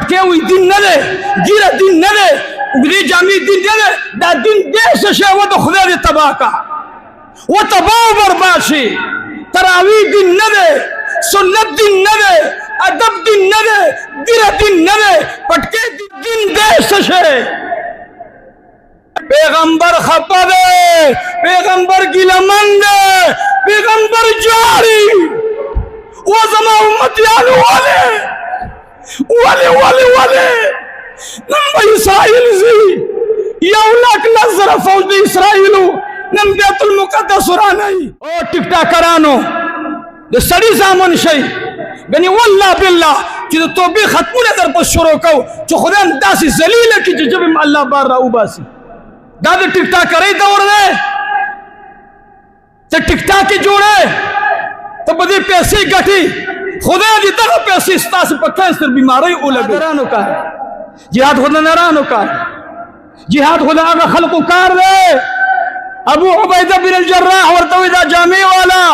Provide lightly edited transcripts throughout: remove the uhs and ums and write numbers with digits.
پټکې وي دین نه دی ګیره دین نه دی اوږدې جامې دین نه دی دا دین ډېر څه شی و د خدای دې تباه کا و تباه و برباد شي تراویح دین نه دی سنت دین نه دی ادب دین نه دی ګیره دین نه دی پټکې دین دی څه شی پیغمبر خپه دی پیغمبر ګیلهمن دی پیغمبر جاری و زما امتیانو ولې نن به اسرائیل ځي 1,00,000 فوج د اسرائیلو نن بیت المقدس ورانوي او ټیک ټاکرانو د سړي زامن شئ ګنې والله بالله چې د توبې ختمونه در په شروع کوو چې خدای هم داسې ذلیله کړي چې ژبې م الله بار را وباسي دا د ټیک ټاکرۍ دور دی ته ټیک ټاک یې جوړې ته به دې پیسې ګټې خدای دې دغه پیسې ستاسې په کینسر بیمارۍ ولګوي کار جهاد خو د نرانو کار جهاد خو د هغه خلقو کار دی ابو عبیده بن الجراح ورته وایي دا جامې والا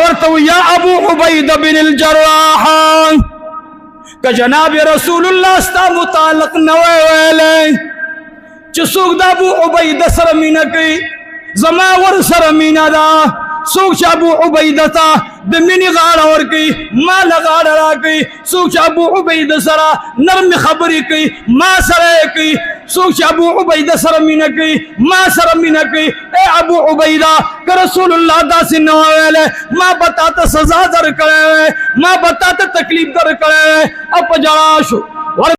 ورته وایي یا ابو عبیده بن الجراح که جناب رسول الله ستا متعلق نه وی ویلی چې څوک د ابو عبیده سره مینه کوي زما ور سره مینه ده څوک چې ابو عبیده ته د مینې غاړه ورکوي ما له غاړه راکوي څوک چې ابو عبیده سره نرمې خبرې کوي ما سره یې کوي څوک چې ابو عبیده سره مینه کوي ما سره مینه کوي ای ابو عبیده که رسول الله داسې نه ویلی ما به تا ته سزا درکړی وی ما به تا ته تکلیف درکړی وی او په ژړا شو